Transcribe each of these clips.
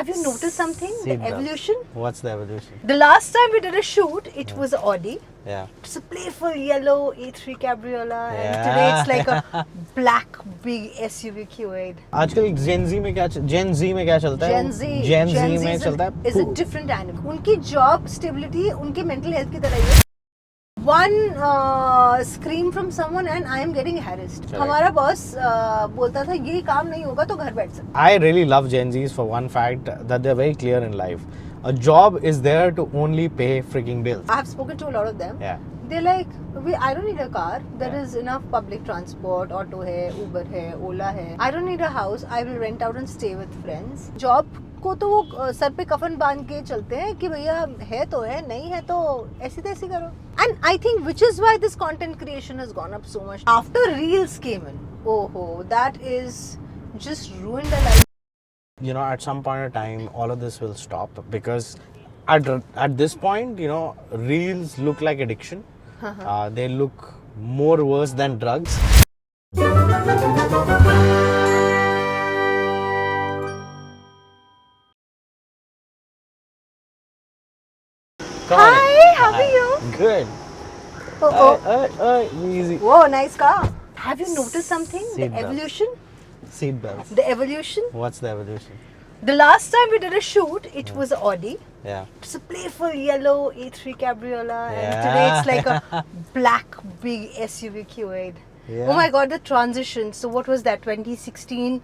Have you noticed something? The Seatbelt. evolution? What's the evolution? The last time we did a shoot, it was Audi. Yeah. It's a playful yellow A3 Cabriola, and Yeah. today it's like a black big SUV Q8. आजकल Gen Z में क्या चलता है? Gen Z में चलता है is a different animal. उनकी job stability, उनके mental health की तरह ही है. One scream from someone and I am getting harassed. Correct. हमारा बॉस बोलता था ये काम नहीं होगा तो घर बैठ सकते. I really love Gen Zs for one fact that they're very clear in life. A job is there to only pay freaking bills. I have spoken to a lot of them. Yeah. They're like, I don't need a car. There Yeah. is enough public transport. Auto hai, Uber hai, Ola hai. I don't need a house. I will rent out and stay with friends. Job को तो वो sir पे कफन बांध के चलते हैं कि भैया है तो है, नहीं है तो ऐसी तैसी करो. And I think which is why this content creation has gone up so much. After Reels came in, that is just ruined the life. You know, at some point of time, all of this will stop because at this point, you know, reels look like addiction. They look more worse than drugs. Come on in. Hi, how are you? Good. Easy. Whoa, nice car. Have you noticed something? Seat The belts. evolution? Seat belts. The evolution? What's the evolution? The last time we did a shoot, it was Audi. Yeah. It's a playful yellow A3 Cabriola, and Yeah. today it's like a black big SUV Q8. Yeah. Oh my God, the transition. So what was that? 2016,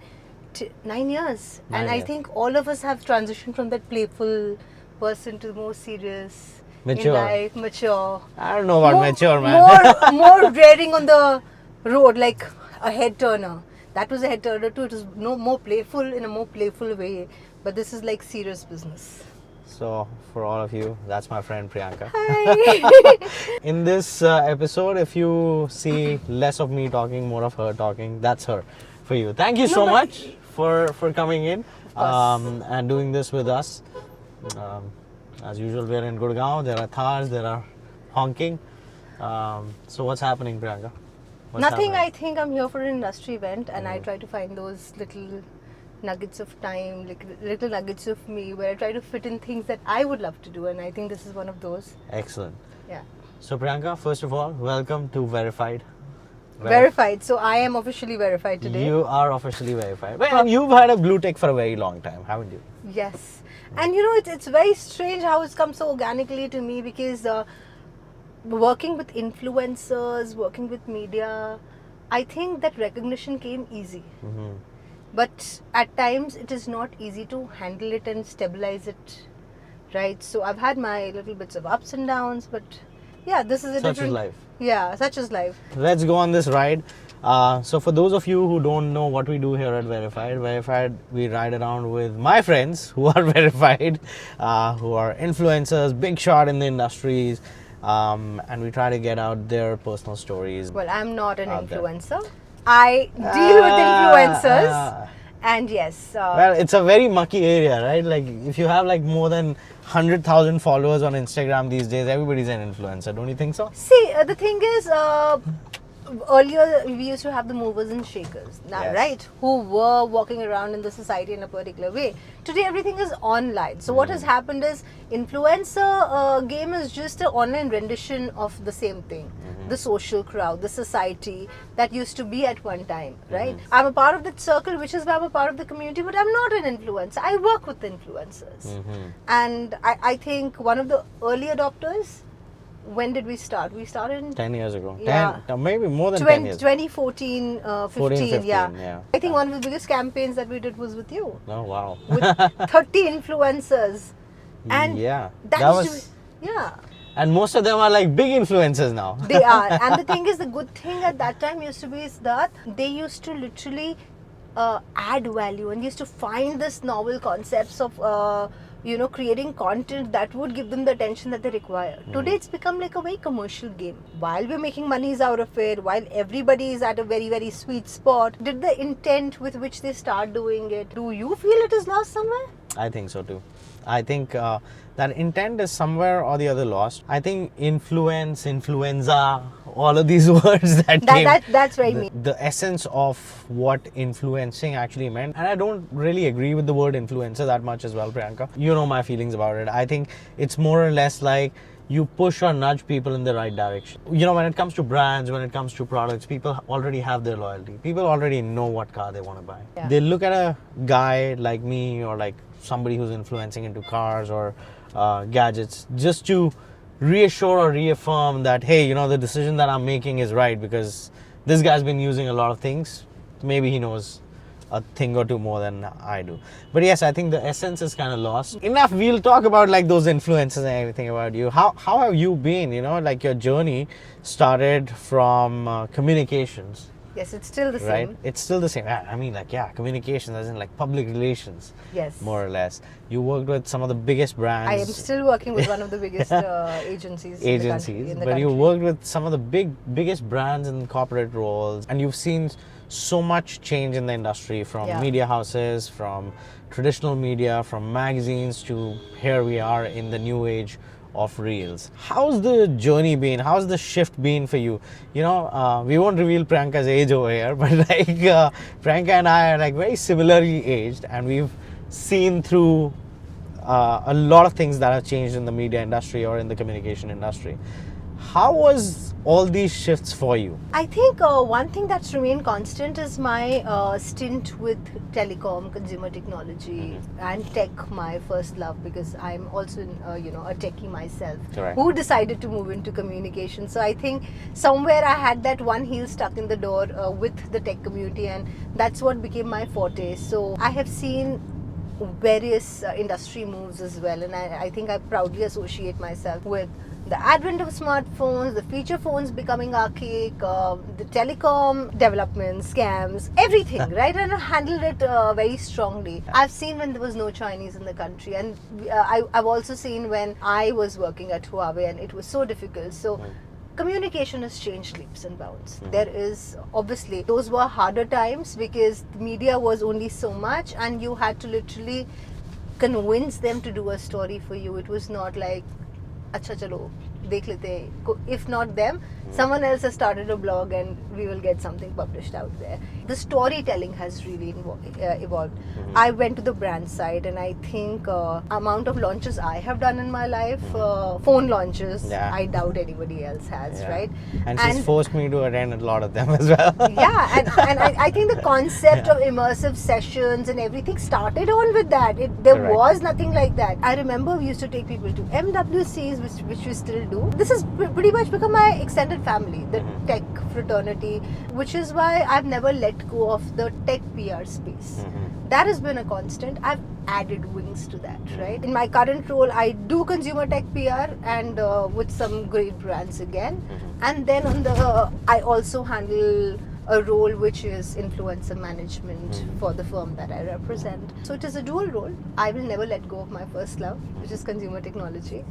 9 years, 9 and I years. think all of us have transitioned from that playful person to more serious, Mature. in life, mature. I don't know about mature, man. more daring on the road, like a head turner. That was a head turner too. It was more playful in a more playful way, but this is like serious business. So, for all of you, that's my friend Priyanka. Hi. In this episode, if you see less of me talking, more of her talking, that's her for you. Thank you so much for coming in and doing this with us. As usual, we're in Gurgaon. There are Thars, there are honking. So, what's happening, Priyanka? What's Nothing. happening? I think I'm here for an industry event, and I try to find those little nuggets of time, like little nuggets of me, where I try to fit in things that I would love to do, and I think this is one of those. Excellent. Yeah. So, Priyanka, first of all, welcome to Verified. Verified. So I am officially verified today. You are officially verified. Well, you've had a blue tick for a very long time, haven't you? Yes. And you know, it's very strange how it's come so organically to me, because working with influencers, working with media, I think that recognition came easy. Mm-hmm. But at times it is not easy to handle it and stabilize it, right? So I've had my little bits of ups and downs, but yeah, this is a Such is different life. Yeah, such is life. Let's go on this ride. So for those of you who don't know what we do here at Verified, we ride around with my friends who are verified, who are influencers, big shot in the industries, and we try to get out their personal stories. Well, I'm not an Out there. influencer. I deal with influencers, and yes. Well, it's a very mucky area, right? Like if you have like more than 100,000 followers on Instagram these days, everybody's an influencer, don't you think so? See, the thing is, earlier we used to have the movers and shakers, now, Yes. right? Who were walking around in the society in a particular way. Today, everything is online. So what has happened is, influencer game is just an online rendition of the same thing. The social crowd, the society that used to be at one time, right? I'm a part of that circle, which is why I'm a part of the community, but I'm not an influencer. I work with influencers. And I think one of the early adopters, when did we start? We started in 10 years ago. Yeah. 10, maybe more than 10 years. 2014, 15, 15, yeah. yeah. I think one of the biggest campaigns that we did was with you, Oh, wow. with 30 influencers. And yeah. that was, yeah, And most of them are like big influencers now. they are. And the thing is, the good thing at that time used to be is that they used to literally add value and used to find this novel concepts of creating content that would give them the attention that they require. Today it's become like a very commercial game. While we're making monies out of it, while everybody is at a very, very sweet spot, did the intent with which they start doing it, do you feel it is lost somewhere? I think so too. I think that intent is somewhere or the other lost. I think influenza, all of these words that came. That's very me. The essence of what influencing actually meant. And I don't really agree with the word influencer that much as well, Priyanka. You know my feelings about it. I think it's more or less like you push or nudge people in the right direction. You know, when it comes to brands, when it comes to products, people already have their loyalty. People already know what car they want to buy. Yeah. They look at a guy like me or like somebody who's influencing into cars or gadgets just to reassure or reaffirm that, hey, you know, the decision that I'm making is right because this guy's been using a lot of things. Maybe he knows a thing or two more than I do. But yes, I think the essence is kind of lost. Enough, we'll talk about like those influences and everything about you. How have you been? You know, like your journey started from communications. Yes, it's still the Right? same. It's still the same. I mean, like, yeah, communications as in like public relations, Yes. more or less. You worked with some of the biggest brands. I am still working with one of the biggest agencies. In the But country. you worked with some of the biggest brands in corporate roles, and you've seen so much change in the industry from Yeah. media houses, from traditional media, from magazines to here we are in the new age of reels. How's the journey been? How's the shift been for you? You know, we won't reveal Priyanka's age over here, but like Priyanka and I are like very similarly aged, and we've seen through a lot of things that have changed in the media industry or in the communication industry. How was all these shifts for you? I think one thing that's remained constant is my stint with telecom, consumer technology, and tech. My first love, because I'm also, a techie myself, Correct. who decided to move into communication. So I think somewhere I had that one heel stuck in the door with the tech community, and that's what became my forte. So I have seen various industry moves as well, and I think I proudly associate myself with the advent of smartphones, the feature phones becoming archaic, the telecom developments, scams, everything, right? And I handled it very strongly. I've seen when there was no Chinese in the country, and I've also seen when I was working at Huawei and it was so difficult. So communication has changed leaps and bounds. There is obviously, those were harder times because the media was only so much and you had to literally convince them to do a story for you. It was not like, अच्छा चलो देख लेते हैं. If not them, someone else has started a blog and we will get something published out there. The storytelling has really evolved. I went to the brand side, and I think amount of launches I have done in my life, phone launches, Yeah. I doubt anybody else has, Yeah. right? And she's forced me to attend a lot of them as well. Yeah, and I think the concept of immersive sessions and everything started on with that. There Correct. was nothing like that. I remember we used to take people to MWCs, which we still do. This has pretty much become my extended family, the tech fraternity, which is why I've never let go of the tech PR space. That has been a constant. I've added wings to that, right? In my current role, I do consumer tech PR and with some great brands again. And then I also handle a role which is influencer management for the firm that I represent. So it is a dual role. I will never let go of my first love, which is consumer technology.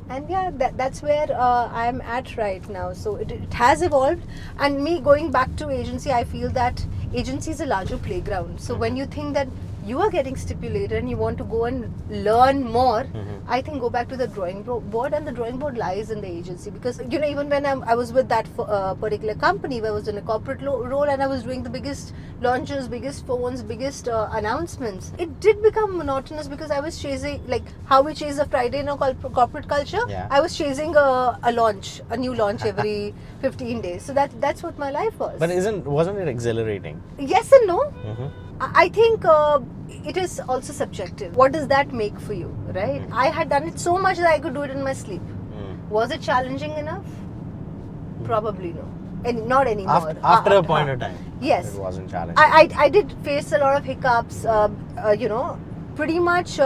And yeah, that's where I'm at right now. So it has evolved. And me going back to agency, I feel that agency is a larger playground. So when you think that you are getting stipulated and you want to go and learn more, I think go back to the drawing board, and the drawing board lies in the agency. Because even when I was with that particular company where I was in a corporate role and I was doing the biggest launches, biggest phones, biggest announcements, it did become monotonous because I was chasing, like how we chase a Friday in a corporate culture. Yeah. I was chasing a new launch every 15 days. So that's what my life was. But wasn't it exhilarating? Yes and no. I think it is also subjective. What does that make for you, right? I had done it so much that I could do it in my sleep. Was it challenging enough? Probably no. And not anymore. After a point of time. Yes. It wasn't challenging. I did face a lot of hiccups. Pretty much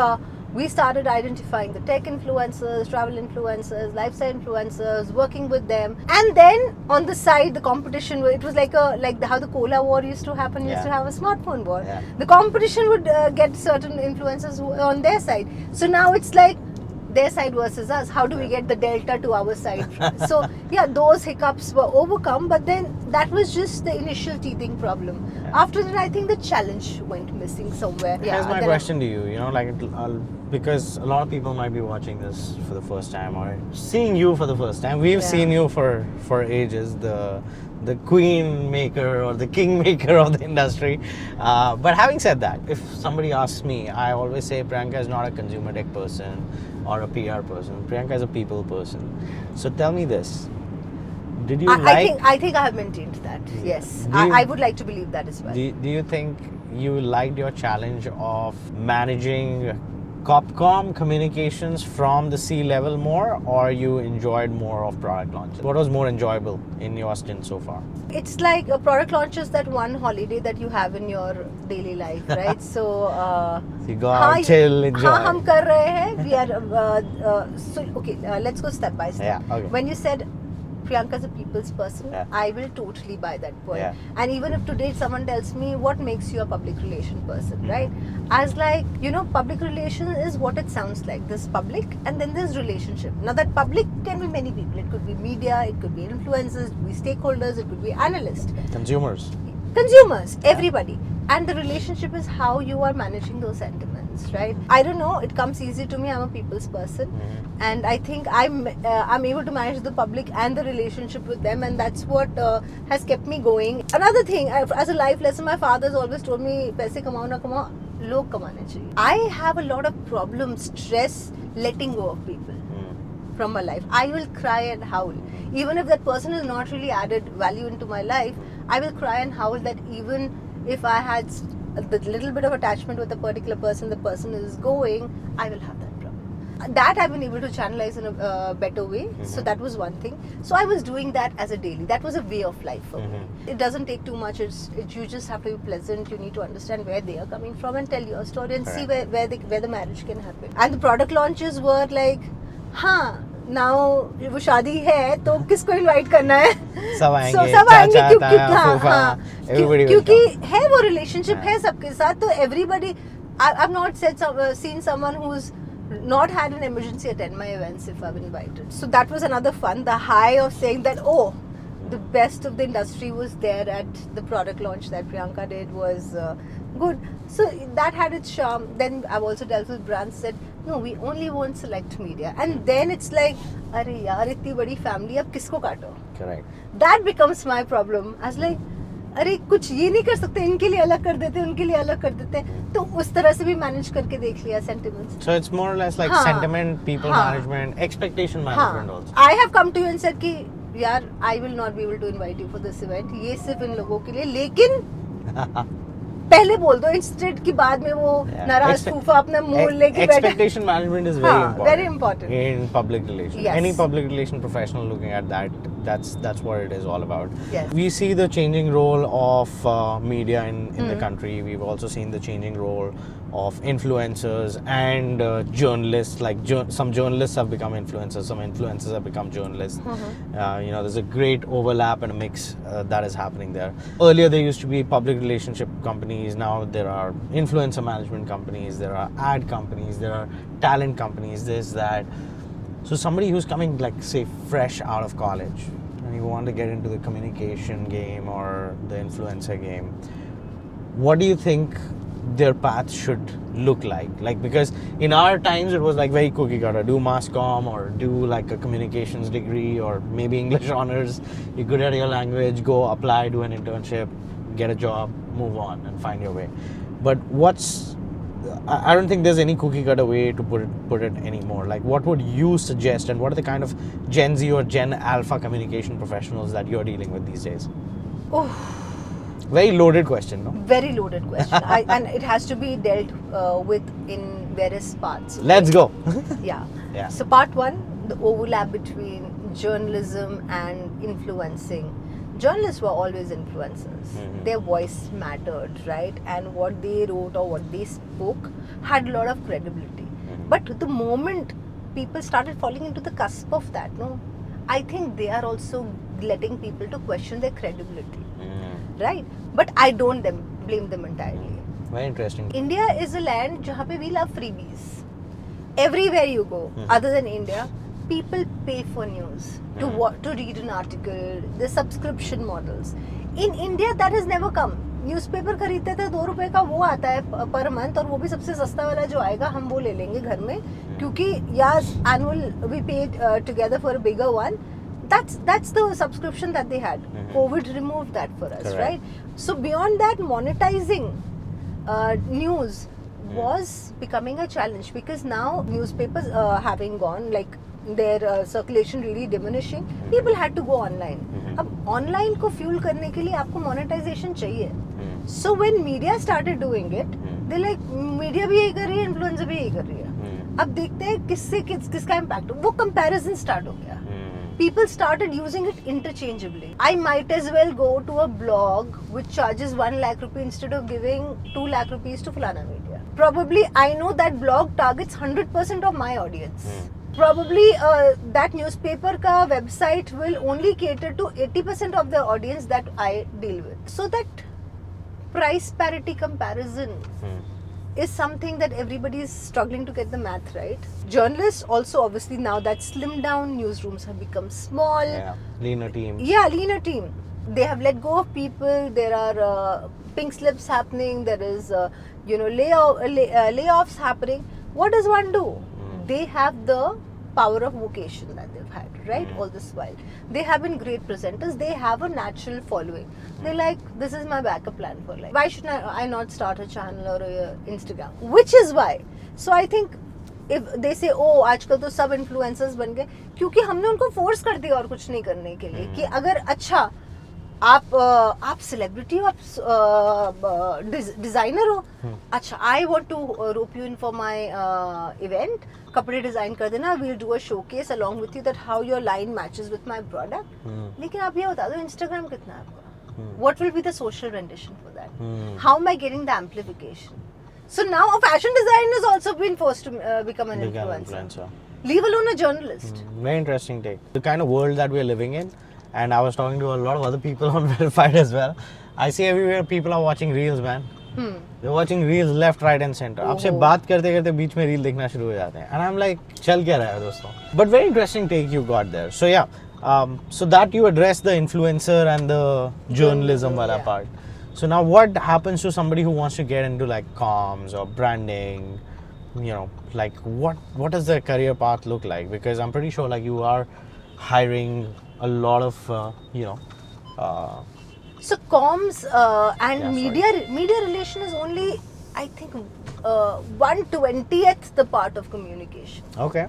we started identifying the tech influencers, travel influencers, lifestyle influencers, working with them, and then on the side, the competition. It was like how the cola war used to happen. Used to have a smartphone war. Yeah. The competition would get certain influencers on their side. So now it's like their side versus us. How do we get the delta to our side? So yeah, those hiccups were overcome, but then that was just the initial teething problem. After that, I think the challenge went missing somewhere. Here's my then question to you. You know, like because a lot of people might be watching this for the first time or seeing you for the first time. We've seen you for ages, the queen maker or the king maker of the industry. But having said that, if somebody asks me, I always say Priyanka is not a consumer tech person or a PR person. Priyanka is a people person. So tell me this. Did you I think I have maintained that. Yes, I would like to believe that as well. Do you think you liked your challenge of managing Copcom communications from the C-level more, or you enjoyed more of product launches? What was more enjoyable in your stint so far? It's like a product launch is that one holiday that you have in your daily life, right? So you go out, chill, enjoy. हाँ हम कर रहे हैं. We are so okay. Let's go step by step. Yeah, okay. When you said Priyanka is a people's person, I will totally buy that point. Yeah. And even if today someone tells me what makes you a public relation person, right? As like, you know, public relation is what it sounds like. There's public and then there's relationship. Now that public can be many people. It could be media, it could be influencers, it could be stakeholders, it could be analysts. Consumers, everybody. And the relationship is how you are managing those sentiments, right? I don't know, it comes easy to me. I'm a people's person. And I think I'm able to manage the public and the relationship with them, and that's what has kept me going. Another thing, as a life lesson, my father's always told me, "Paise kamao na kamao, log kamane chahiye." I have a lot of problems, stress, letting go of people from my life. I will cry and howl, even if that person is not really added value into my life. I will cry and howl that even if I had the little bit of attachment with a particular person, the person is going, I will have that problem. That I've been able to channelize in a better way. So that was one thing. So I was doing that as a daily. That was a way of life for me. It doesn't take too much. You just have to be pleasant. You need to understand where they are coming from and tell your story and see where the marriage can happen. And the product launches were like, now वो शादी है तो किसको invite करना है? सब आएंगे, सब आएंगे क्योंकि है वो रिलेशनशिप है सबके साथ. तो everybody, I've not seen someone who's not had an emergency attend my events if I've been invited. So that was another fun. The high of saying that, oh, the best of the industry was there at the product launch that Priyanka did was good. So that had its charm. Then I've also dealt with brands said, no, we only want select media. And then it's like, अरे यार इतनी बड़ी family अब किसको काटो? Correct. That becomes my problem. I was like, अरे कुछ ये नहीं कर सकते, इनके लिए अलग कर देते, उनके लिए अलग कर देते. तो उस तरह से भी manage करके देख लिया sentiments. So it's more or less like sentiment, people management, expectation management also. I have come to you and said कि यार I will not be able to invite you for this event. ये सिर्फ इन लोगों के लिए, लेकिन पहले बोल दो इंस्टेंट की बाद में वो नाराज फूफा अपना मुंह लेके बैठे. Expectation management is very important in public relations. Yes. Any public relation professional looking at that, that's what it is all about. Yes. We see the changing role of media in the country. We've also seen the changing role of influencers and journalists. Like some journalists have become influencers, some influencers have become journalists. You know, there's a great overlap and a mix that is happening there. Earlier there used to be public relationship companies. Now there are influencer management companies, there are ad companies, there are talent companies, this, that. So somebody who's coming, like, say, fresh out of college and you want to get into the communication game or the influencer game, what do you think their path should look like? Like, because in our times it was like very cookie cutter, do mass comm or do like a communications degree or maybe English honors, you're good at your language, go apply, do an internship, get a job, move on and find your way. But I don't think there's any cookie cutter way to put it anymore. Like, what would you suggest, and what are the kind of Gen Z or Gen Alpha communication professionals that you're dealing with these days? Oh, very loaded question, no? Very loaded question. And it has to be dealt with in various parts. Let's go. Yeah. Yeah. So part one, the overlap between journalism and influencing. Journalists were always influencers. Their voice mattered, right? And what they wrote or what they spoke had a lot of credibility. But the moment people started falling into the cusp of that, no, I think they are also letting people to question their credibility, right? But I don't blame them entirely. Very interesting. India is a land where we love freebies. Everywhere you go, other than India, people pay for news to read an article. The subscription models in India that has never come. Newspaper खरीदते थे 2 रुपए का, वो आता है per month, और वो भी सबसे सस्ता वाला जो आएगा हम वो ले लेंगे घर में, क्योंकि यार annual we paid together for a bigger one. That's the subscription that they had. COVID removed that for us. Correct. Right? So beyond that, monetizing news was becoming a challenge, because now newspapers having gone, like their circulation really diminishing, people had to go online. अब online को fuel करने के लिए आपको monetization चाहिए. So when media started doing it, they like media भी यही कर रही है, influencer भी यही कर रही है. अब देखते हैं किसका impact, वो comparison start हो गया. People started using it interchangeably. I might as well go to a blog which charges 1 lakh rupee instead of giving 2 lakh rupees to Fulana Media. Probably I know that blog targets 100% of my audience. Probably that newspaper ka website will only cater to 80% of the audience that I deal with. So that price parity comparison is something that everybody is struggling to get the math right. Journalists also, obviously, now that slimmed down, newsrooms have become small. Yeah, leaner team. Yeah, leaner team. They have let go of people. There are pink slips happening. There is, layoffs happening. What does one do? They have the power of vocation that they've had, right? All this while. They have been great presenters. They have a natural following. They're like, this is my backup plan for life. Why should I not start a channel or a Instagram? Which is why. So I think if they say, oh, आजकल तो सब influencers बन गए, क्योंकि हमने उनको force कर दिया और कुछ नहीं करने के लिए, कि अगर अच्छा आप सेलिब्रिटी हो, आप डिजाइनर हो, अच्छा I want to rope you in for my event, कपड़े डिजाइन कर देना, we'll do a showcase along with you that how your line matches with my product. लेकिन आप ये बता दो इंस्टाग्राम कितना है आपका, what will be the social rendition for that, how am I getting the amplification. So now a fashion designer has also been forced to become an influencer. Leave alone a journalist. Very interesting take. The kind of world that we are living in, and I was talking to a lot of other people on Verified as well. I see everywhere people are watching reels, man. They're watching reels left, right and center. आपसे बात करते करते बीच में reel देखना शुरू हो जाते हैं. And I'm like, चल क्या रहा है दोस्तों? But very interesting take you got there. So yeah, so that you address the influencer and the journalism wala part. So now what happens to somebody who wants to get into like comms or branding, like what does their career path look like? Because I'm pretty sure like you are hiring a lot of, So comms and Yeah, media relation is only, I think, 1/20th the part of communication. Okay.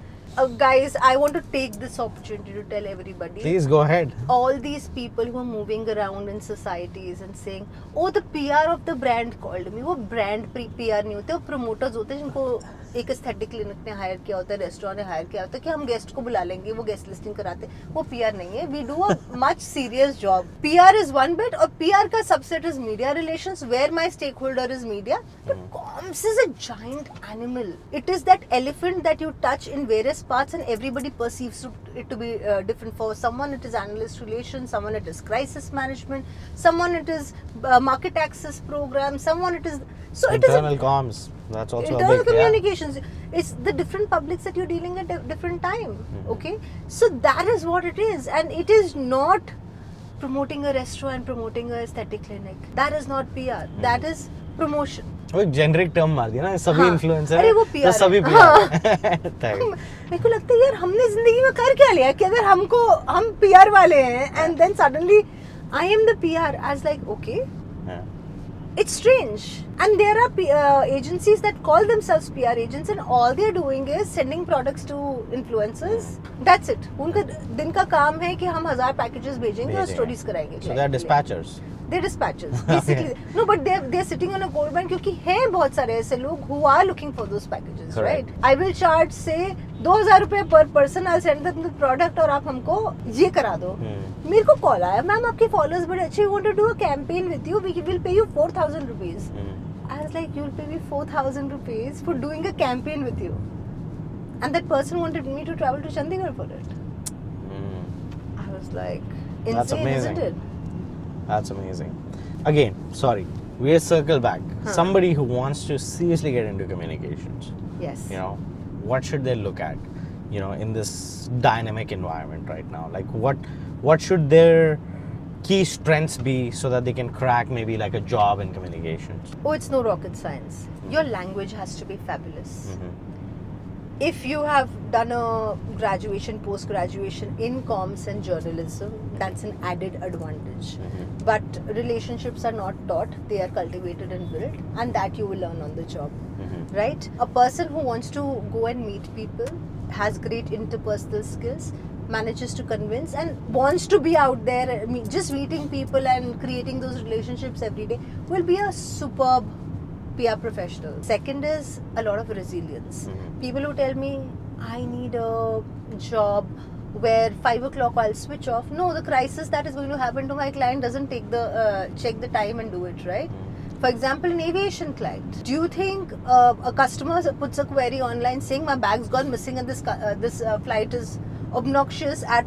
Guys, I want to take this opportunity to tell everybody. Please go ahead. All these people who are moving around in societies and saying, oh, the PR of the brand called me. वो brand PR नहीं होते, वो promoters होते हैं जिनको एक aesthetic clinic ने higher किया होता है, रेस्टोरेंट ने हायर किया होता है कि हम गेस्ट को बुला लेंगे, वो गेस्ट लिस्टिंग कराते हैं. वो PR नहीं है. We do a much serious job. PR is one bit, और PR का subset is media relations, where my stakeholder is media. But comms is a giant animal. It is that elephant that you touch in various parts and everybody perceives it to be different. For someone it is analyst relations, someone it is crisis management, someone it is market access program, someone it is Internal comms. That's also internal a big communications. It's the different publics that you're dealing at a different time. Okay, so that is what it is, and it is not promoting a restaurant, promoting a aesthetic clinic. That is not PR. That is promotion. वो एक generic term मार दिया ना, सभी influencer अरे वो PR सभी है. PR. मेरे को लगता है यार हमने जिंदगी में कर क्या लिया कि अगर हम PR वाले हैं and then suddenly I am the PR. I was like, okay, it's strange. And there are agencies that call themselves PR agents and all they're doing is sending products to influencers. That's it. उनका दिन का काम है कि हम 1000 packages भेजेंगे और stories कराएंगे. So they're dispatchers. They're dispatchers, basically. No, but they're sitting on a gold mine क्योंकि हैं बहुत सारे ऐसे लोग who are looking for those packages, Correct. right? I will charge say 2000 रुपए per person. I'll send them the product और आप हमको ये करा दो. मेरे को कॉल आया, मैम आपके फॉलोअर्स बड़े अच्छे, want to do a campaign with you, we will pay you 4000 rupees. I was like, you'll pay me 4000 rupees for doing a campaign with you, and that person wanted me to travel to Chandigarh for it. I was like, insane, That's amazing. isn't it? That's amazing. Again, sorry, we'll circle back. Somebody who wants to seriously get into communications, Yes. what should they look at, in this dynamic environment right now? Like what should their key strengths be so that they can crack maybe like a job in communications? Oh, it's no rocket science. Your language has to be fabulous. If you have done a graduation, post-graduation in comms and journalism, that's an added advantage. But relationships are not taught, they are cultivated and built, and that you will learn on the job, right? A person who wants to go and meet people, has great interpersonal skills, manages to convince and wants to be out there, just meeting people and creating those relationships every day, will be a superb PR professional. Second is a lot of resilience. People who tell me, I need a job where 5 o'clock I'll switch off. No, the crisis that is going to happen to my client doesn't take the check the time and do it, right? For example, an aviation client. Do you think a customer puts a query online saying my bag's gone missing and this flight is obnoxious at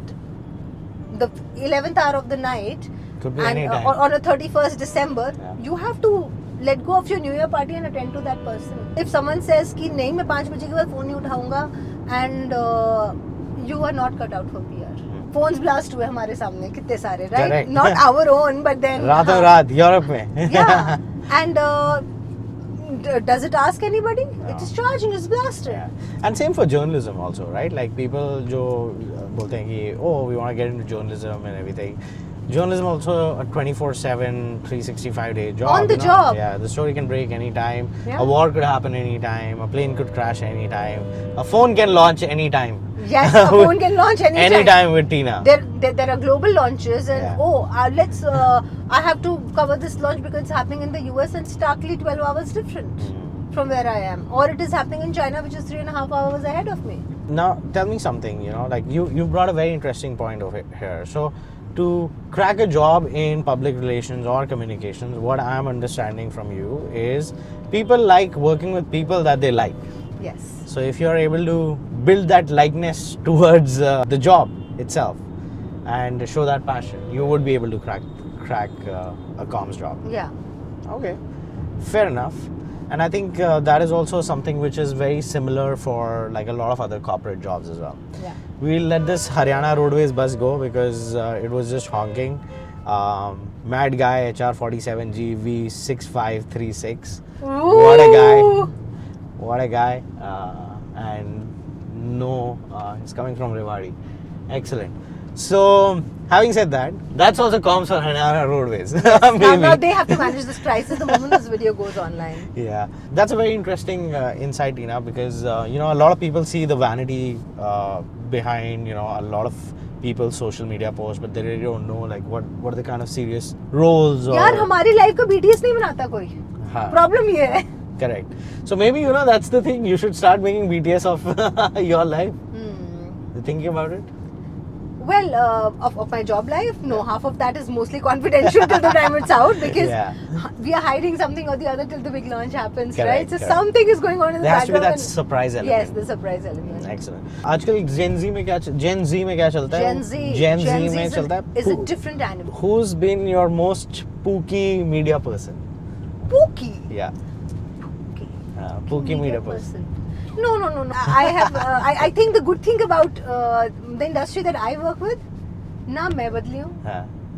the 11th hour of the night, Could be and any time. on a 31st December, Yeah. you have to let go of your New Year party and attend to that person. If someone says कि नहीं मैं 5 बजे के बाद phone नहीं उठाऊंगा, and you are not cut out for PR. Phones blast हुए हमारे सामने कितने सारे, right? Correct. Not our own, but then रातों रात यूरोप में. yeah, and does it ask anybody? No. It is charging, it's blasted. Yeah. And same for journalism also, right? Like people जो बोलते हैं कि oh we want to get into journalism and everything. Journalism also a 24/7, 365-day job. On the you know? job. Yeah, the story can break anytime. Yeah. A war could happen anytime. A plane could crash anytime. A phone can launch anytime. Yes, a phone can launch anytime. Anytime with Tina. There are global launches, and Yeah. I have to cover this launch because it's happening in the US and starkly 12 hours different from where I am, or it is happening in China, which is 3.5 hours ahead of me. Now, tell me something, you know, like you brought a very interesting point over here. So, to crack a job in public relations or communications, what I'm understanding from you is people like working with people that they like. Yes. So, if you're able to build that likeness towards the job itself and show that passion, you would be able to crack a comms job. Yeah. Okay, fair enough. And I think that is also something which is very similar for like a lot of other corporate jobs as well. Yeah. We'll let this Haryana Roadways bus go because it was just honking. Mad guy HR47G V6536. What a guy. What a guy. And no, he's coming from Rewari. Excellent. So, having said that, that's also comms for Haryana Roadways. Now they have to manage this crisis the moment this video goes online. Yeah, that's a very interesting insight, Tina, because you know, a lot of people see the vanity behind, you know, a lot of people's social media posts, but they really don't know like what are the kind of serious roles. Or, यार हमारी life को BTS नहीं बनाता कोई. हाँ. Problem ये है. Correct. So maybe, you know, that's the thing. You should start making BTS of your life. You thinking about it? Well, of my job life, no. Half of that is mostly confidential till the time it's out because we are hiding something or the other till the big launch happens, Correct, right? So correct. something is going on in the There has to be background. that surprise element. Yes, the surprise element. Excellent. आजकल Gen Z में क्या चलता है? Gen Z में चलता है. is a different animal. Who's been your most pooky media person? Pooky. Yeah. Pooky. Pooky media person. No. I have. I think the good thing about the industry that I work with, ना मैं बदली हूँ,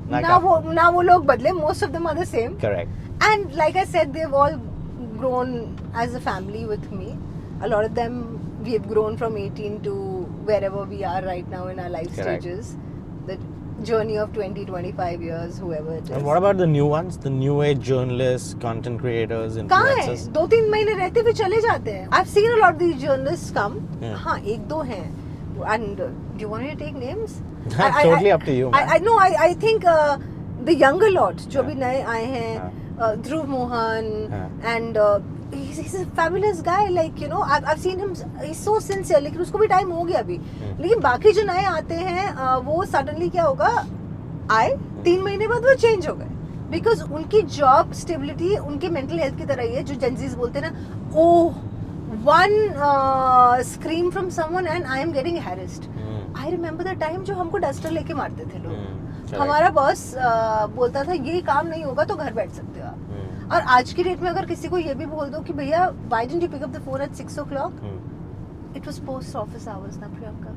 ना वो लोग बदले. Most of them are the same. Correct. And like I said, they've all grown as a family with me. A lot of them, we have grown from 18 to wherever we are right now in our life Correct. stages. The journey of 20-25 years, whoever it is. And what about the new ones? The new age journalists, content creators, कहाँ है? influencers? 2-3 महीने रहते फिर चले जाते हैं. I've seen a lot of these journalists come. Yeah. हाँ, 1-2 हैं. And do you want me to take names? Totally up to you, man. I know. I think the younger lot जो भी नए आए हैं, Dhruv Mohan, and he's a fabulous guy. Like, you know, I've seen him. He's so sincere. लेकिन उसको भी time हो गया अभी. लेकिन बाकी जो नए आते हैं, वो सडनली क्या होगा? आए 3 महीने बाद वो चेंज हो गए. बिकॉज उनकी जॉब स्टेबिलिटी उनके मेंटल हेल्थ की तरह ही है. जो जेंजीज बोलते हैं ना, ओह one scream from someone and I am getting harassed. I remember the time जो हमको डस्टर लेके मारते थे लोग. हमारा बॉस बोलता था ये काम नहीं होगा तो घर बैठ सकते हो आप. और आज की डेट में अगर किसी को ये भी बोल दो कि भैया why didn't you pick up the phone at 6 o'clock? It was post office hours ना प्रियंका.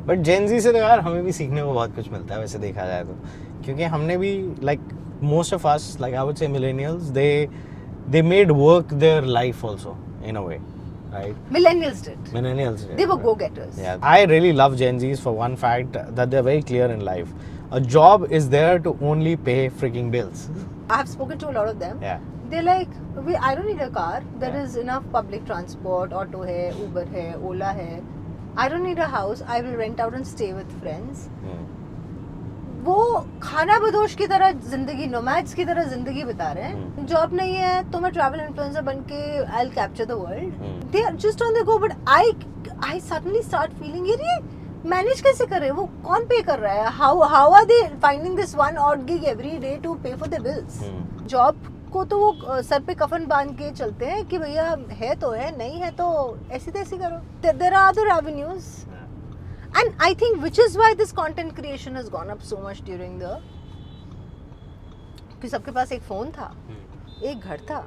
बट जेनजी से तो यार हमें भी सीखने को बहुत कुछ मिलता है वैसे देखा जाए तो, क्योंकि हमने भी like most of us like I would say millennials they made work their life also in a way, right? Millennials did. Millennials did, They were right? go-getters. Yeah, I really love Gen Zs for one fact that they're very clear in life. A job is there to only pay freaking bills. I have spoken to a lot of them. Yeah. They're like, I don't need a car. There Yeah. is enough public transport, auto hai, Uber hai, Ola hai. I don't need a house. I will rent out and stay with friends. वो खाना बदोश की तरह जिंदगी, nomads की तरह जिंदगी बिता रहे हैं. जॉब नहीं है तो मैं ट्रैवल इन्फ्लुएंसर बन के I will capture the world. They are just on the go. But I suddenly start feeling ये मैनेज कैसे कर रहे हैं, वो कौन पे कर रहा है, how are they finding this one odd gig every day to pay for the bills. Job को तो वो सर पे कफन बांध के चलते हैं कि भैया है तो है, नहीं है तो ऐसी तैसी करो. There are other avenues. And I think which is why this content creation has gone up so much during the, कि सबके पास एक फोन था, एक घर था,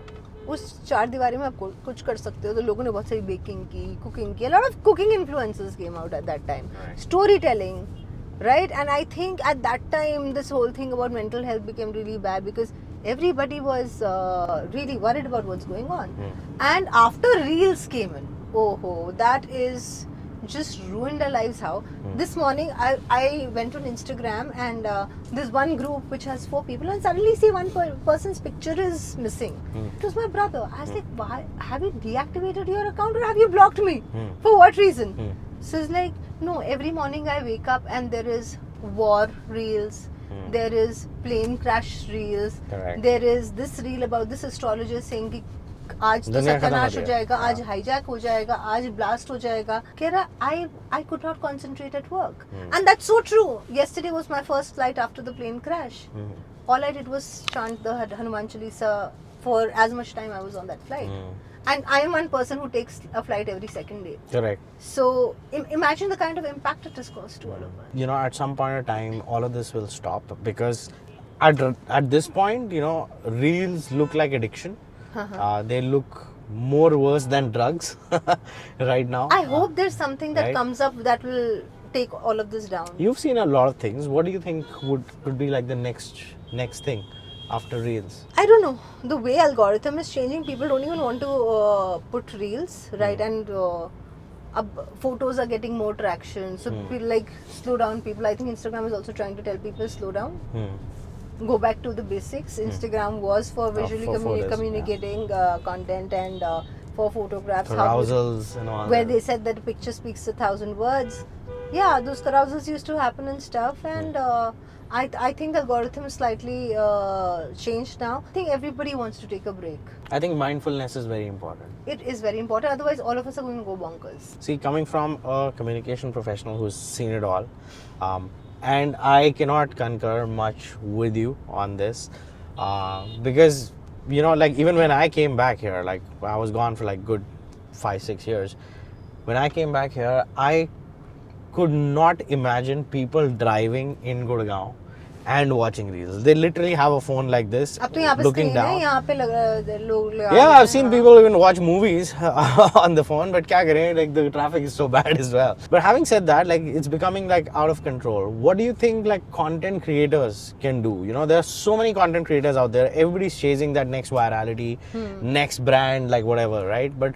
उस चार दीवारी में आप कुछ कर सकते हो. तो लोगों ने बहुत सारी बेकिंग की, कुकिंग की. A lot of cooking influencers came out at that time. Right. Storytelling, right? And I think at that time this whole thing about mental health became really bad because everybody was really worried about what's going on. And after Reels came in, that is just ruined our lives. How this morning I went on Instagram and there's one group which has 4 people and suddenly see one person's picture is missing. It was my brother. I was like, why have you deactivated your account or have you blocked me? For what reason? So it's like, no, every morning I wake up and there is war reels, there is plane crash reels. Correct. There is this reel about this astrologer saying कि आज तो सत्यानाश हो जाएगा, आज hijack हो जाएगा, आज ब्लास्ट हो जाएगा. कह रहा I could not concentrate at work. And that's so true. Yesterday was my first flight after the plane crash. All I did was chant the Hanuman Chalisa for as much time I was on that flight. And I am one person who takes a flight every second day. Correct. So imagine the kind of impact it has caused to all of us. You know, at some point of time, all of this will stop because at this point, you know, reels look like addiction. They look more worse than drugs right now. I hope there's something that right? comes up that will take all of this down. You've seen a lot of things. What do you think could be like the next thing after reels? I don't know. The way algorithm is changing, people don't even want to put reels, right? And photos are getting more traction. So people like slow down people. I think Instagram is also trying to tell people slow down. Go back to the basics. Instagram was for visually photos, communicating content and for photographs. Carousels and all where that. they said that a picture speaks 1,000 words. Yeah, those carousels used to happen and stuff. And I think the algorithm is slightly changed now. I think everybody wants to take a break. I think mindfulness is very important. It is very important. Otherwise, all of us are going to go bonkers. See, coming from a communication professional who's seen it all, and I cannot concur much with you on this because, you know, like even when I came back here, like I was gone for like good 5-6 years. When I came back here, I could not imagine people driving in Gurgaon and watching reels. They literally have a phone like this, looking down. Yeah, I've seen people even watch movies on the phone, but kya kare, like the traffic is so bad as well. But having said that, like it's becoming like out of control. What do you think like content creators can do? You know, there are so many content creators out there. Everybody's chasing that next virality, next brand, like whatever, right? But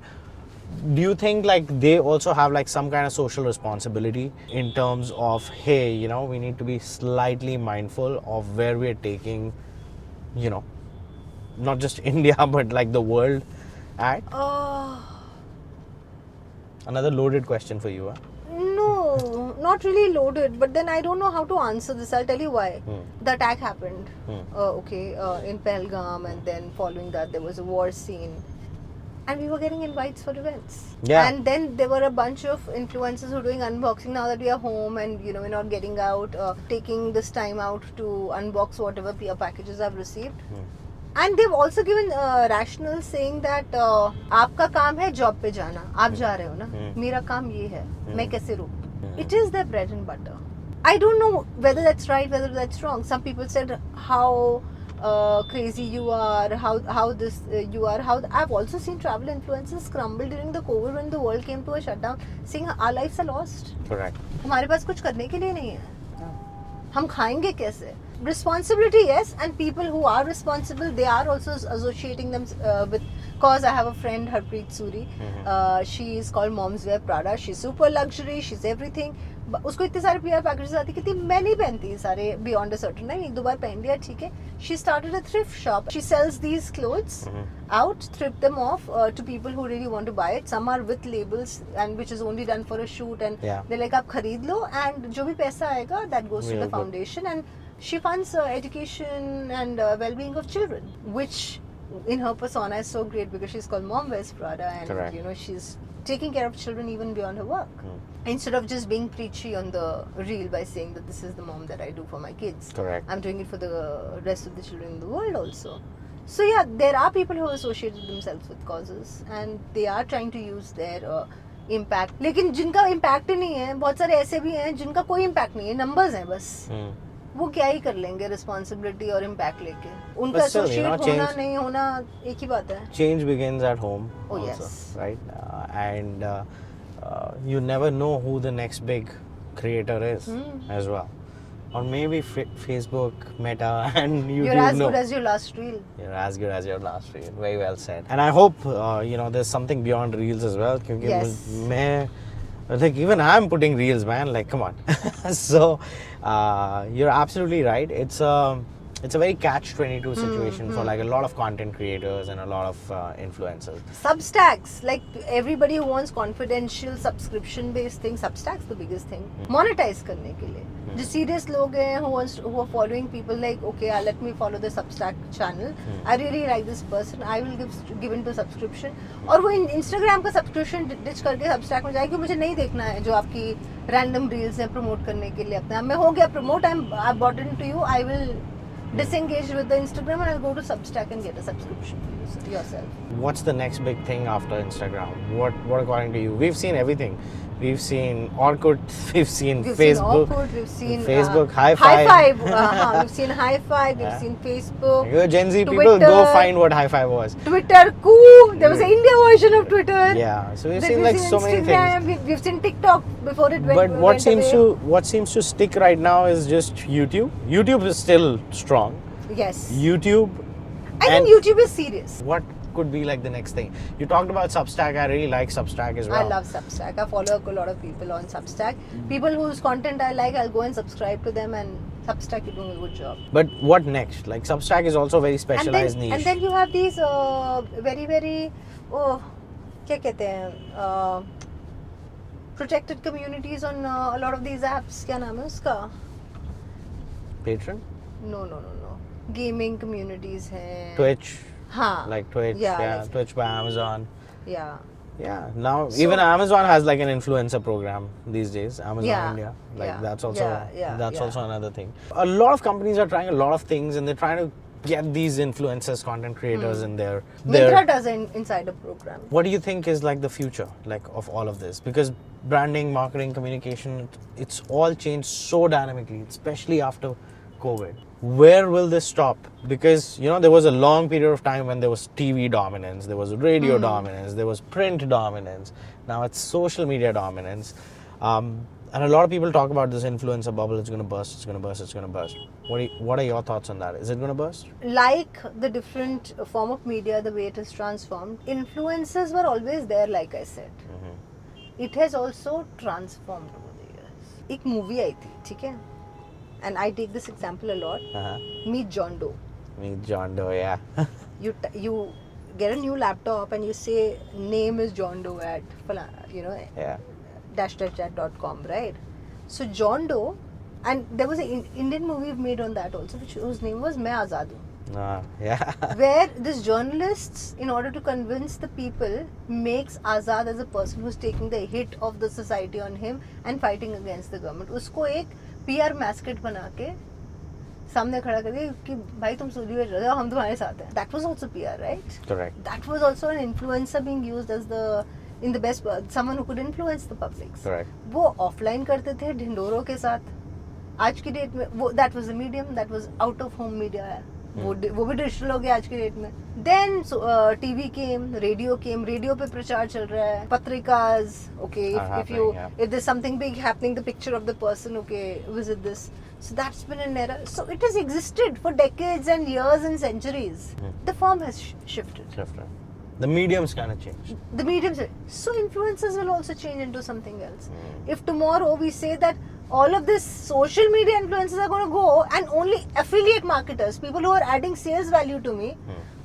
do you think like they also have like some kind of social responsibility in terms of, hey, you know, we need to be slightly mindful of where we're taking, you know, not just India but like the world at? Another loaded question for you, huh? No, not really loaded, but then I don't know how to answer this. I'll tell you why. The attack happened in Pahalgam, and then following that there was a war scene. And we were getting invites for events. Yeah. And then there were a bunch of influencers who are doing unboxing now that we are home and, you know, we're not getting out, taking this time out to unbox whatever packages I've received. And they've also given rationale saying that आपका काम है job पे जाना, आप जा रहे हो ना, मेरा काम ये है, मैं कैसे रुकूं? It is their bread and butter. I don't know whether that's right, whether that's wrong. Some people said how crazy you are, how this you are, how I've also seen travel influencers crumble during the COVID when the world came to a shutdown, saying our lives are lost. Correct. हमारे पास कुछ करने के लिए नहीं है, हम खाएंगे कैसे? Responsibility, yes, and people who are responsible, they are also associating them with. Cause I have a friend, Harpreet Suri. She is called Mom's Wear Prada. She's super luxury. She's everything. उसको इतने सारे PR packages आती कितनी मैं नहीं पहनती सारे beyond a certain time, एक दो बार पहन लिया ठीक है. She started a thrift shop. She sells these clothes out, thrift them off to people who really want to buy it. Some are with labels and which is only done for a shoot and they're like आप खरीद लो and जो भी पैसा आएगा that goes to the foundation and she funds education and well-being of children, which in her persona is so great because she's called Mom Wears Prada and Correct. you know she's taking care of children even beyond her work. Instead of just being preachy on the reel by saying that this is the mom that I do for my kids. Correct. I'm doing it for the rest of the children in the world also. So yeah, there are people who associate themselves with causes and they are trying to use their impact. लेकिन जिनका impact ही नहीं है, बहुत सारे ऐसे भी हैं जिनका कोई impact नहीं है, numbers हैं बस. वो क्या ही कर लेंगे responsibility और impact लेके. उनका associate होना नहीं होना एक ही बात है. Change begins at home. Oh also, yes. Right, and you never know who the next big creator is as well, or maybe Facebook, Meta, and YouTube. You're as good as your last reel. You're as good as your last reel. Very well said. And I hope you know there's something beyond reels as well. Because Yes. like even I'm putting reels, man. Like come on. So you're absolutely right. It's a very catch-22 situation for like a lot of content creators and a lot of influencers. Substacks, like everybody who wants confidential subscription-based thing, Substack's the biggest thing. Monetize करने के लिए. जो serious लोग हैं who are following people like okay, let me follow the Substack channel. I really like this person. I will give into subscription. और वो Instagram का subscription ditch करके Substack में जाए कि मुझे नहीं देखना है जो आपकी random reels हैं promote करने के लिए अपना. मैं हो गया promote. I've bought into you. I will disengage with the Instagram and I'll go to Substack and get a subscription for yourself. What's the next big thing after Instagram? What according to you? We've seen everything. We've seen Orkut, we've seen Facebook, We've seen Facebook, High High Five. Five. We've seen High Five. We've seen Facebook. You Gen Z people, Twitter, go find what High Five was. Twitter, cool. There was an India version of Twitter. Yeah, so we've Then seen like so many Instagram, things. We've seen TikTok before it went. But what seems away. what seems to stick right now is just YouTube. YouTube is still strong. Yes. YouTube. I and think YouTube is serious. what could be like the next thing? You talked about Substack. I really like Substack as well. I love Substack. I follow a lot of people on Substack. People whose content I like, I'll go and subscribe to them, and Substack is doing a good job. But what next? Like Substack is also very specialized niche. And then you have these very क्या कहते हैं protected communities on a lot of these apps. क्या नाम है उसका? Patreon? No. Gaming communities हैं. Twitch. हाँ. Like Twitch. Yeah, Twitch by Amazon. Yeah. Yeah, now even Amazon has like an influencer program these days. Amazon India, like that's also also another thing. A lot of companies are trying a lot of things, and they're trying to get these influencers, content creators in their. Myntra does an insider program. What do you think is like the future, like of all of this? Because branding, marketing, communication, it's all changed so dynamically, especially after COVID. Where will this stop? Because you know there was a long period of time when there was TV dominance, there was radio dominance, there was print dominance. Now it's social media dominance, and a lot of people talk about this influencer bubble. It's going to burst. It's going to burst. It's going to burst. What are your thoughts on that? Is it going to burst? Like the different form of media, the way it is transformed, influencers were always there. Like I said, it has also transformed over the years. एक movie आई थी, ठीक है? And I take this example a lot. Meet John Doe. Meet John Doe, yeah. You get a new laptop and you say name is John Doe at --chat.com, right? So John Doe, and there was an Indian movie made on that also, whose name was Main Azad Hoon. Yeah. Where this journalists, in order to convince the people, makes Azad as a person who's taking the hit of the society on him and fighting against the government. उसको एक PR mascot बना के सामने खड़ा करके कि भाई तुम सूली बेच रहे हो, हम तुम्हारे साथ हैं. That was also PR, right? Correct. That was also an influencer being used as someone who could influence the public. Correct. वो offline करते थे ढिंडोरों के साथ. आज की डेट में वो that was a medium, that was out of home media. वो भी डिजिटल हो गया आज के डेट में. Then TV came, radio came. Radio पे प्रचार चल रहा है. पत्रिकाज, okay, if there's something big happening, the picture of the person, okay, visit this. So that's been an era. So it has existed for decades and years and centuries. The form has shifted. The mediums kind of changed. The mediums. So influencers will also change into something else. If tomorrow we say that all of this social media influencers are going to go and only affiliate marketers, people who are adding sales value to me,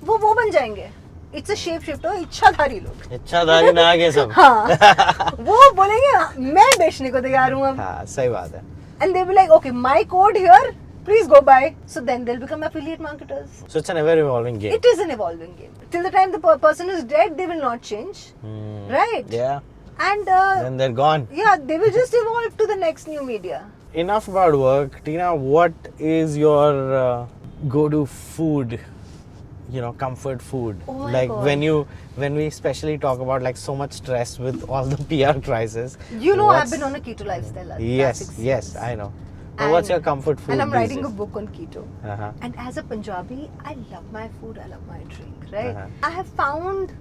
वो बन जाएंगे. It's a shape shifter, इच्छाधारी लोग. इच्छाधारी ना आगे सब. हाँ. वो बोलेंगे मैं बेचने को तैयार हूँ अब. हाँ, सही बात है. And they'll be like, okay, my code here, please go buy. So then they'll become affiliate marketers. So it's an ever evolving game. It is an evolving game. Till the time the person is dead, they will not change. Right? Yeah. And then they're gone. Yeah, they will just evolve to the next new media. Enough about work. Tina, what is your go-to food? You know, comfort food. Oh my like God. when we especially talk about like so much stress with all the PR crisis. You know, I've been on a keto lifestyle. Yes, I know. But what's your comfort food? And I'm these writing a days? book on keto. Uh-huh. And as a Punjabi, I love my food, I love my drink, right? Uh-huh. I have found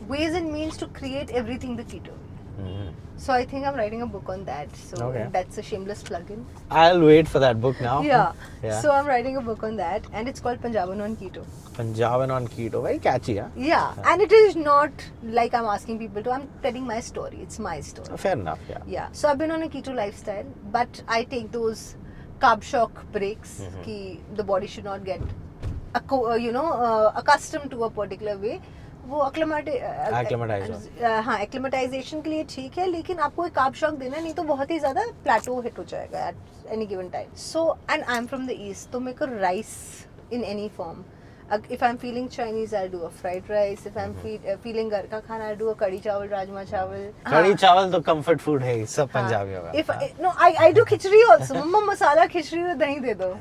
ways and means to create everything the keto way. Mhm. So I think I'm writing a book on that. So Okay. that's a shameless plug-in. I'll wait for that book now. Yeah. Yeah. So I'm writing a book on that, and it's called Punjaban on Keto. Punjaban on keto. Very catchy, huh? Yeah. And it is not like I'm asking people to. I'm telling my story. It's my story. Fair enough, yeah. Yeah. So I've been on a keto lifestyle, but I take those carb shock breaks. Ki the body should not get, accustomed to a particular way. वो हाँ acclimatisation के लिए ठीक है, लेकिन आपको एक carb shock देना नहीं तो बहुत ही ज्यादा प्लेटो हिट हो जाएगा at any given time. So and I am from the east, तो मेरे को rice in any form. If I'm feeling Chinese, I'll do a fried rice. If I'm feeling घर का खाना, I'll do a कड़ी चावल, राजमा चावल. कड़ी चावल तो comfort food है, सब पंजाबियों का. No, I do khichdi also. मम्मा मसाला खिचड़ी में दही दे दो.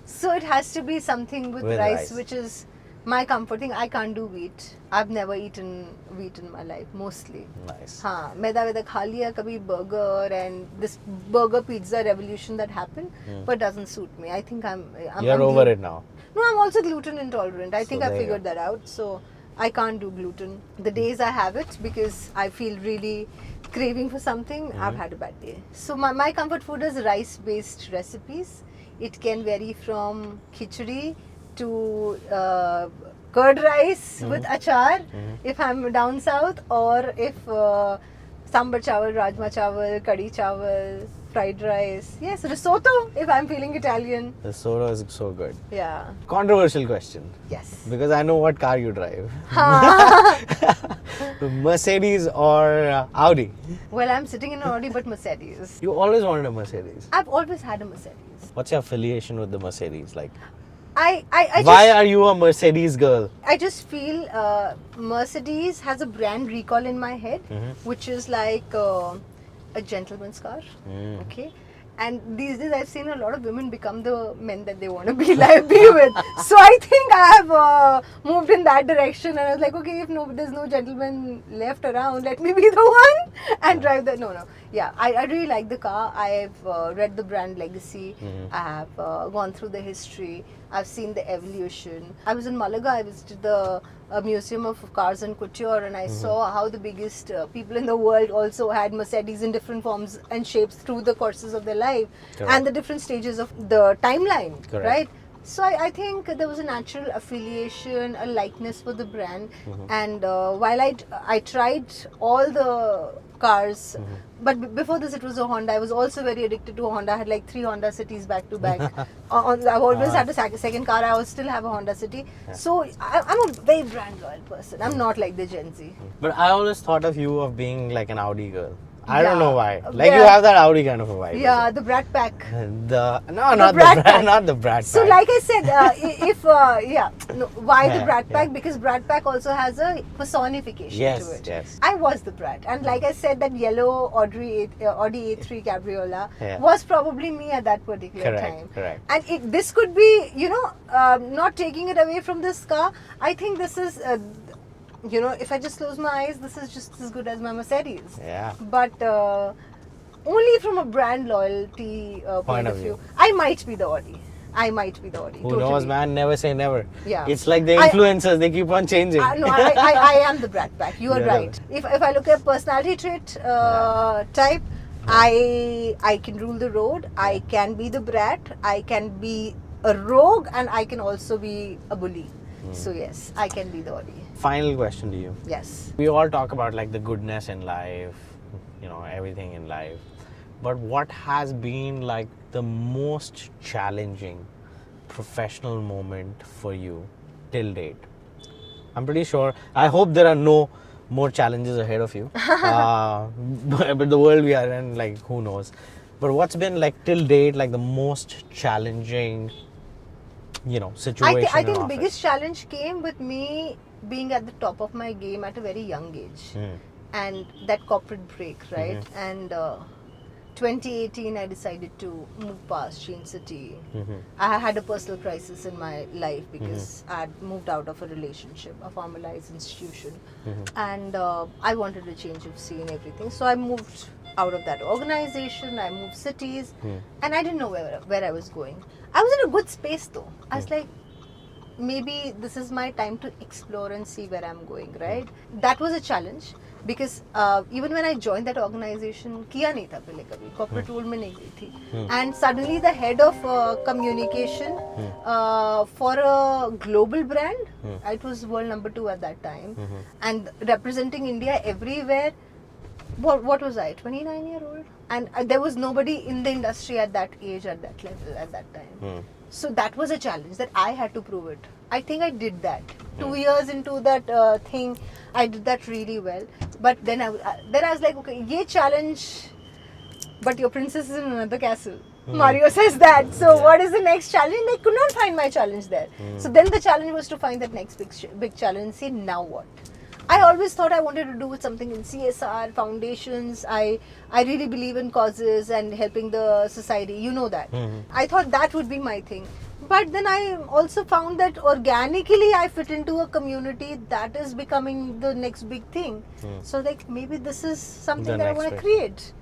So it has to be something with rice, which is my comfort thing. I can't do wheat. I've never eaten wheat in my life, mostly. Nice. हाँ, मैदा खा लिया कभी burger and this burger pizza revolution that happened, but doesn't suit me. I think I'm You're over it now. No, I'm also gluten intolerant. I think I there you figured that out. So I can't do gluten. The days I have it because I feel really craving for something, I've had a bad day. So my comfort food is rice-based recipes. It can vary from khichdi to curd rice with achar if I'm down south, or if sambar chawal, rajma chawal, kadi chawal, fried rice. Yes, risotto if I'm feeling Italian. Risotto is so good. Yeah. Controversial question. Yes. Because I know what car you drive. Mercedes or Audi? Well, I'm sitting in an Audi, but Mercedes. You always wanted a Mercedes. I've always had a Mercedes. What's your affiliation with the Mercedes? Like, I why are you a Mercedes girl? I just feel Mercedes has a brand recall in my head, which is like a gentleman's car. Okay. And these days I've seen a lot of women become the men that they want to be with. So I think I have moved in that direction, and I was like, okay, if there's no gentleman left around, let me be the one and drive the. No. Yeah, I really like the car. I've read the brand legacy. I have gone through the history. I've seen the evolution. I was in Malaga. I visited the Museum of Cars and Couture, and I saw how the biggest people in the world also had Mercedes in different forms and shapes through the courses of their life. Correct. And the different stages of the timeline. Correct. Right? So I think there was a natural affiliation, a likeness for the brand. And while I tried all the cars, but before this it was a Honda. I was also very addicted to a Honda. I had like 3 Honda Cities back to back. I've always had a second car. I still have a Honda City. So I'm a very brand loyal person. I'm not like the Gen Z. But I always thought of you of being like an Audi girl. I don't know why. Like you have that Audi kind of a vibe. Yeah, the Brat Pack. Not the Brat Pack. So like I said, why the Brat Pack? Because Brat Pack also has a personification to it. Yes. I was the Brat, and like I said, that yellow Audi A3 Cabriola was probably me at that particular time. Correct. And this could be, not taking it away from this car. I think this is. If I just close my eyes, this is just as good as my Mercedes. Yeah. But only from a brand loyalty point of view. I might be the Audi. I might be the Audi. Who knows, man? Never say never. Yeah. It's like the influencers; they keep on changing. No, I am the brat pack. You are Yeah. right. If I look at personality trait type, I can rule the road. I can be the brat. I can be a rogue, and I can also be a bully. So yes, I can be the Audi. Final question to you. Yes. We all talk about like the goodness in life, everything in life. But what has been like the most challenging professional moment for you till date? I'm pretty sure. I hope there are no more challenges ahead of you. But the world we are in, like, who knows? But what's been like till date, like the most challenging, situation? I in think the office? biggest challenge came with me being at the top of my game at a very young age, and that corporate break, right? And 2018, I decided to move past Sheen City. I had a personal crisis in my life because I had moved out of a relationship, a formalized institution, and I wanted a change of scene, everything. So I moved out of that organization. I moved cities, and I didn't know where I was going. I was in a good space though. I was like, maybe this is my time to explore and see where I'm going, right? That was a challenge because even when I joined that organization, किया नहीं था पहले कभी, corporate role में नहीं गई थी, and suddenly the head of communication for a global brand, it was world number 2 at that time, and representing India everywhere. What was I, 29-year-old? And there was nobody in the industry at that age, at that level, at that time. So that was a challenge that I had to prove it. I think I did that. 2 years into that thing, I did that really well. But then I was like, okay, ye challenge, but your princess is in another castle. Mario says that. So what is the next challenge? I could not find my challenge there. So then the challenge was to find that next big challenge and say, now what? I always thought I wanted to do with something in CSR, foundations. I really believe in causes and helping the society. You know that. I thought that would be my thing. But then I also found that organically I fit into a community that is becoming the next big thing. So like maybe this is something that I want to create.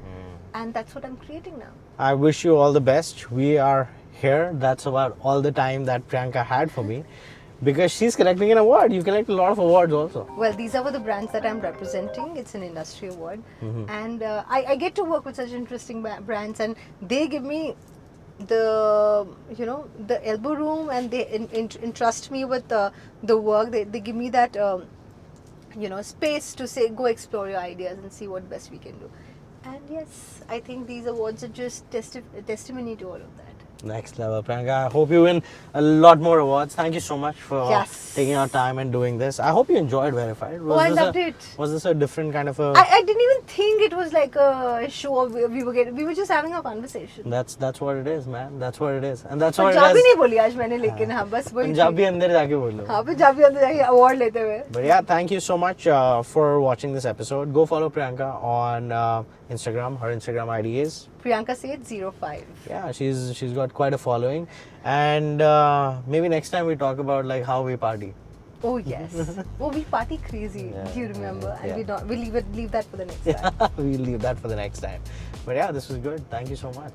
And that's what I'm creating now. I wish you all the best. We are here. That's about all the time that Priyanka had for me. Because she's collecting an award. You collect a lot of awards also. Well, these are the brands that I'm representing. It's an industry award. And I get to work with such interesting brands, and they give me the elbow room, and they entrust me with the work. They give me that space to say, go explore your ideas and see what best we can do. And yes, I think these awards are just testimony to all of that. Next level, Priyanka. I hope you win a lot more awards. Thank you so much for taking our time and doing this. I hope you enjoyed Verified. I loved it. Was this a different kind of a... I didn't even think it was like a show. We were just having a conversation. That's what it is, man. That's what it is. And that's what it Punjabi is. नहीं बोली आज मैंने, लेकिन हाँ बस वही Punjabi अंदर जाके बोलो. हाँ पंजाबी अंदर जाके award लेते हुए. But yeah, thank you so much for watching this episode. Go follow Priyanka on Instagram. Her Instagram ID is Priyanka Seth 05. Yeah, she's got quite a following, and maybe next time we talk about like how we party. Oh yes. Oh, we party crazy. Do you remember? And we leave that for the next time. We'll leave that for the next time. But yeah, this was good. Thank you so much.